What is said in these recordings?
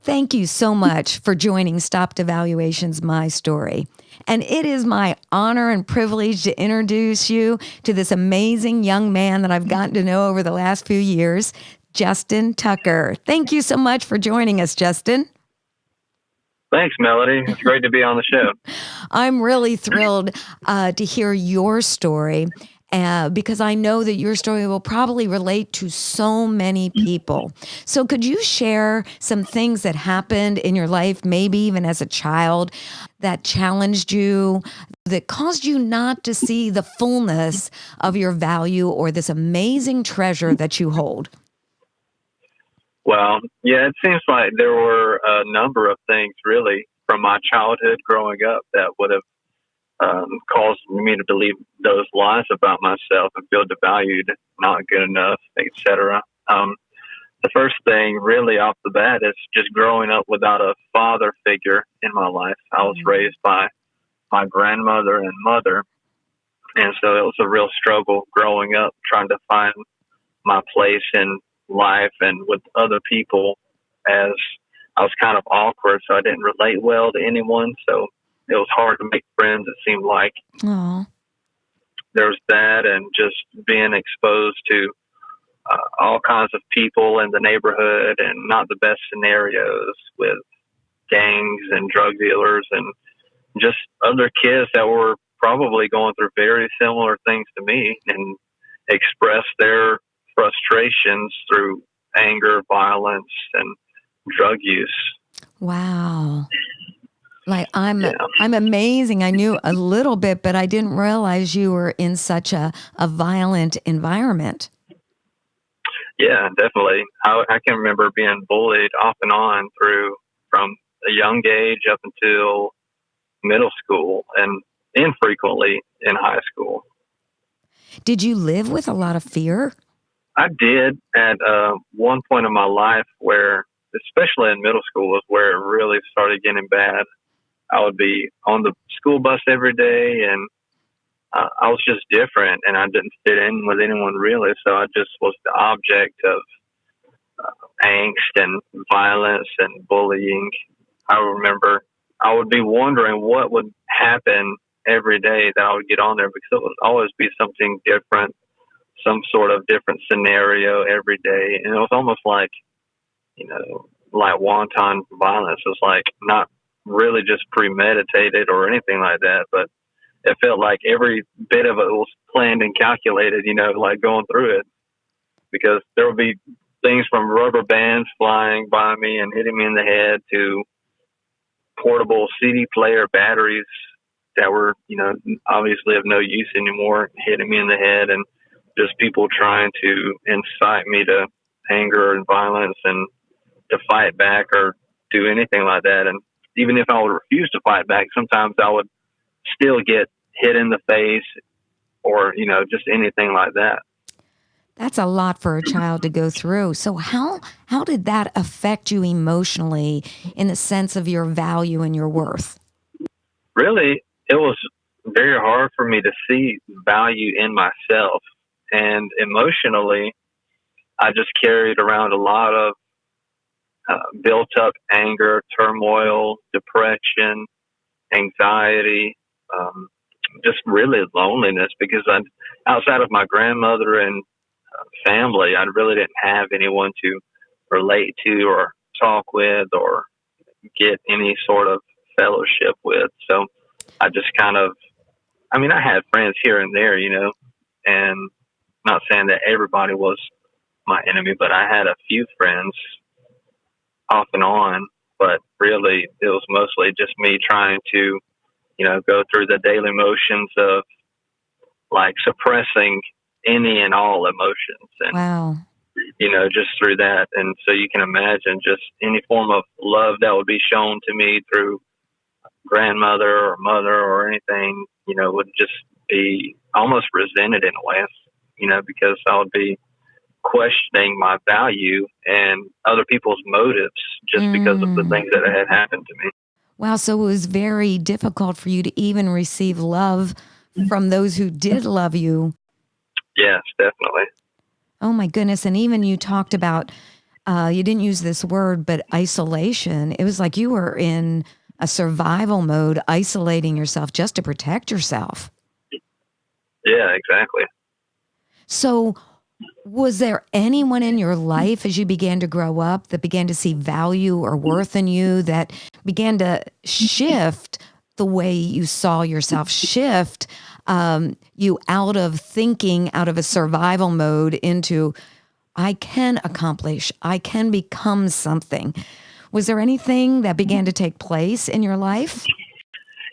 Thank you so much for joining StopDevaluation's My Story. And it is my honor and privilege to introduce you to this amazing young man that I've gotten to know over the last few years, Justin Tucker. Thank you so much for joining us, Justin. Thanks, Melody. It's great to be on the show. I'm really thrilled to hear your story because I know that your story will probably relate to so many people. So could you share some things that happened in your life, maybe even as a child, that challenged you, that caused you not to see the fullness of your value or this amazing treasure that you hold? Well, yeah, it seems like there were a number of things really from my childhood growing up that would have caused me to believe those lies about myself and feel devalued, not good enough, etc. The first thing really off the bat is just growing up without a father figure in my life. I was raised by my grandmother and mother, and so it was a real struggle growing up trying to find my place in life and with other people, as I was kind of awkward, so I didn't relate well to anyone. So it was hard to make friends, it seemed like. Aww. There was that, and just being exposed to all kinds of people in the neighborhood and not the best scenarios with gangs and drug dealers and just other kids that were probably going through very similar things to me and express their frustrations through anger, violence, and drug use. Wow. Like I'm amazing. I knew a little bit, but I didn't realize you were in such a violent environment. Yeah, definitely. I can remember being bullied off and on from a young age up until middle school and infrequently in high school. Did you live with a lot of fear? I did at one point in my life where, especially in middle school, was where it really started getting bad. I would be on the school bus every day, and I was just different, and I didn't fit in with anyone really. So I just was the object of angst and violence and bullying. I remember I would be wondering what would happen every day that I would get on there, because it would always be something different, some sort of different scenario every day. And it was almost like, like wanton violence. It was like not really just premeditated or anything like that, but it felt like every bit of it was planned and calculated, like going through it, because there would be things from rubber bands flying by me and hitting me in the head to portable CD player batteries that were, obviously of no use anymore, hitting me in the head, and just people trying to incite me to anger and violence and to fight back or do anything like that. And even if I would refuse to fight back, sometimes I would still get hit in the face or, just anything like that. That's a lot for a child to go through. So how did that affect you emotionally in the sense of your value and your worth? Really, it was very hard for me to see value in myself. And emotionally, I just carried around a lot of built up anger, turmoil, depression, anxiety, just really loneliness, because outside of my grandmother and family, I really didn't have anyone to relate to or talk with or get any sort of fellowship with. So I just I had friends here and there, and not saying that everybody was my enemy, but I had a few friends off and on, but really it was mostly just me trying to, go through the daily motions of like suppressing any and all emotions. And, wow. Just through that. And so you can imagine just any form of love that would be shown to me through grandmother or mother or anything, would just be almost resented in a way, because I would be questioning my value and other people's motives just because of the things that had happened to me. Wow. So it was very difficult for you to even receive love from those who did love you. Yes, definitely. Oh my goodness. And even you talked about you didn't use this word, but isolation. It was like you were in a survival mode, isolating yourself just to protect yourself. Yeah, exactly. So, was there anyone in your life as you began to grow up that began to see value or worth in you, that began to shift the way you saw yourself, shift you out of thinking out of a survival mode into, I can accomplish, I can become something? Was there anything that began to take place in your life?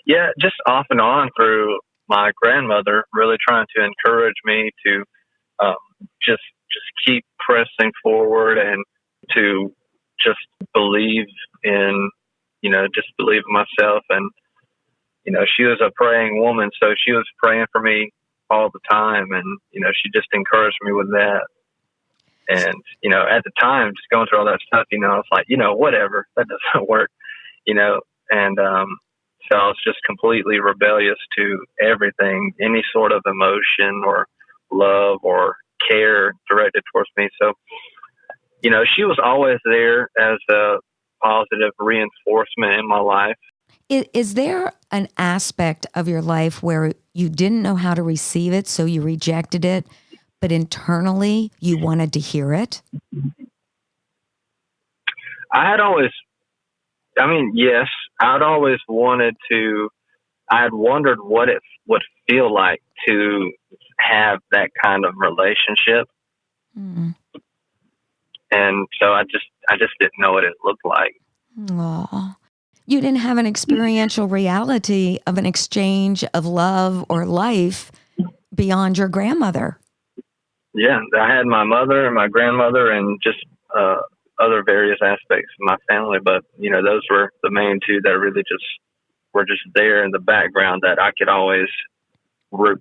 Yeah, just off and on through my grandmother, really trying to encourage me to um, just keep pressing forward and to just believe in, just believe in myself. And she was a praying woman, so she was praying for me all the time, and she just encouraged me with that. And at the time, just going through all that stuff, I was like, whatever, that doesn't work, and so I was just completely rebellious to everything, any sort of emotion or love or care directed towards me. So, she was always there as a positive reinforcement in my life. Is there an aspect of your life where you didn't know how to receive it, so you rejected it, but internally you wanted to hear it? I had always, yes, I'd always wanted to, I had wondered what it would feel like to have that kind of relationship. Mm. And so I just didn't know what it looked like. Aw. You didn't have an experiential reality of an exchange of love or life beyond your grandmother. Yeah, I had my mother and my grandmother and just other various aspects of my family, but those were the main two that really just were just there in the background that I could always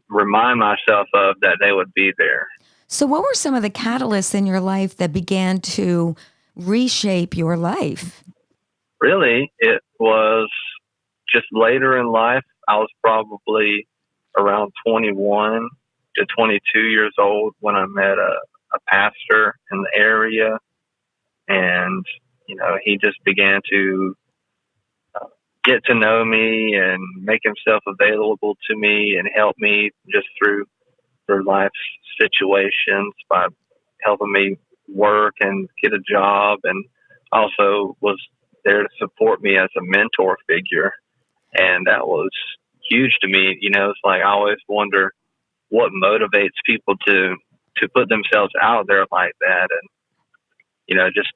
remind myself of that they would be there. So what were some of the catalysts in your life that began to reshape your life? Really, it was just later in life. I was probably around 21 to 22 years old when I met a pastor in the area. And, he just began to get to know me and make himself available to me and help me just through life's situations by helping me work and get a job, and also was there to support me as a mentor figure. And that was huge to me. It's like I always wonder what motivates people to put themselves out there like that, and just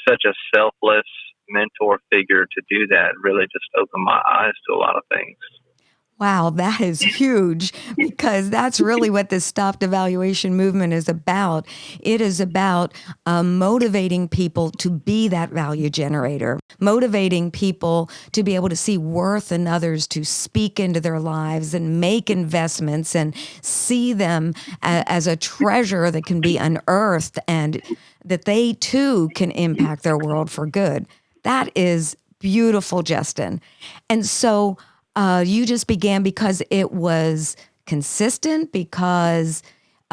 such a selfless mentor figure to do that really just opened my eyes to a lot of things. Wow, that is huge, because that's really what this StopDevaluation movement is about. It is about motivating people to be that value generator, motivating people to be able to see worth in others, to speak into their lives and make investments and see them as a treasure that can be unearthed and that they too can impact their world for good. That is beautiful, Justin. And so you just began because it was consistent, because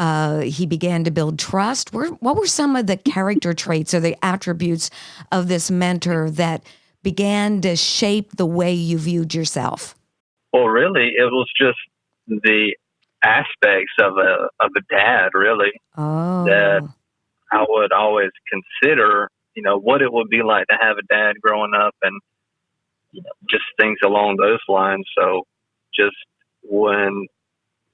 he began to build trust. What were some of the character traits or the attributes of this mentor that began to shape the way you viewed yourself? Well, really, it was just the aspects of a dad, really, that Oh, I would always consider, what it would be like to have a dad growing up, and just things along those lines. So just when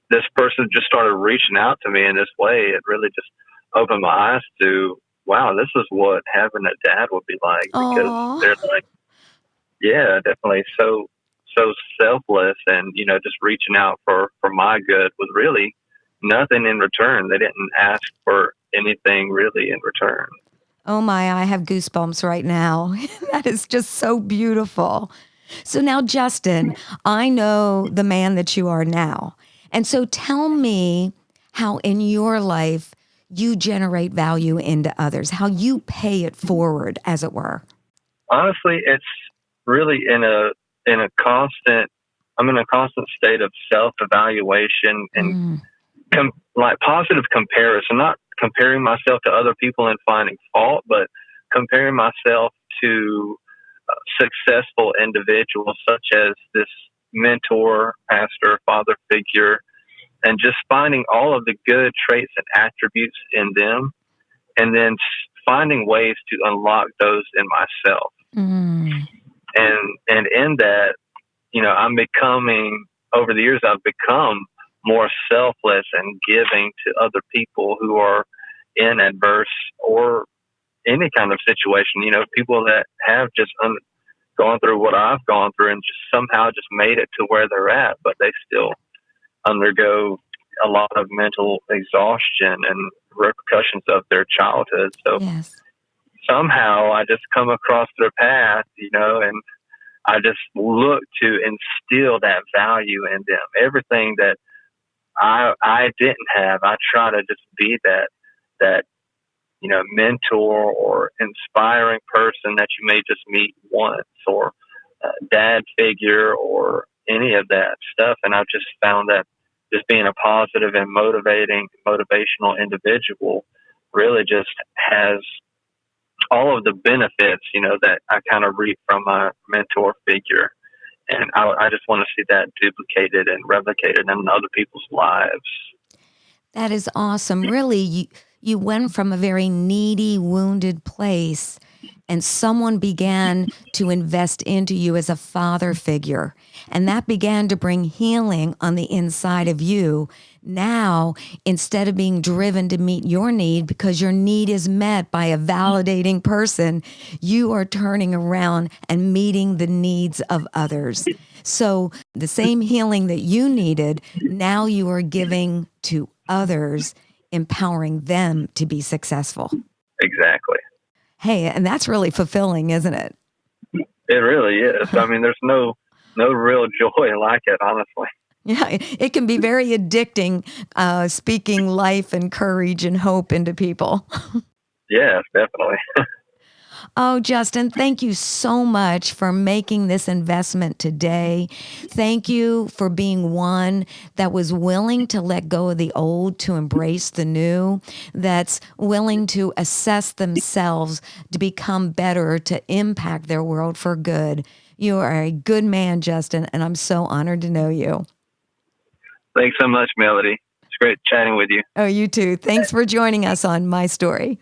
this person just started reaching out to me in this way, it really just opened my eyes to, wow, this is what having a dad would be like, because oh, they're like, yeah, definitely so selfless, and just reaching out for my good with really nothing in return. They didn't ask for anything really in return. oh my! I have goosebumps right now. That is just so beautiful. So now, Justin, I know the man that you are now. And so tell me how in your life you generate value into others, how you pay it forward, as it were. Honestly, it's really in a constant. I'm in a constant state of self evaluation and Mm, like positive comparison. Not comparing myself to other people and finding fault, but comparing myself to successful individuals such as this mentor, pastor, father figure, and just finding all of the good traits and attributes in them, and then finding ways to unlock those in myself. Mm. And in that, I'm becoming, over the years, I've become more selfless and giving to other people who are in adverse or any kind of situation. People that have just gone through what I've gone through and just somehow just made it to where they're at, but they still undergo a lot of mental exhaustion and repercussions of their childhood. So Yes. somehow I just come across their path, and I just look to instill that value in them. Everything that I didn't have, I try to just be that mentor or inspiring person that you may just meet once, or dad figure, or any of that stuff. And I've just found that just being a positive and motivational individual really just has all of the benefits, that I kind of reap from my mentor figure. And I just want to see that duplicated and replicated in other people's lives. That is awesome. Really, you went from a very needy, wounded place, and someone began to invest into you as a father figure. And that began to bring healing on the inside of you. Now, instead of being driven to meet your need because your need is met by a validating person, you are turning around and meeting the needs of others. So the same healing that you needed, now you are giving to others, empowering them to be successful. Exactly. Hey, and that's really fulfilling, isn't it? It really is. I mean, there's no real joy like it, honestly. Yeah, it can be very addicting, speaking life and courage and hope into people. Yes, definitely. Oh, Justin, thank you so much for making this investment today. Thank you for being one that was willing to let go of the old to embrace the new, that's willing to assess themselves to become better, to impact their world for good. You are a good man, Justin, and I'm so honored to know you. Thanks so much, Melody. It's great chatting with you. Oh, you too. Thanks for joining us on My Story.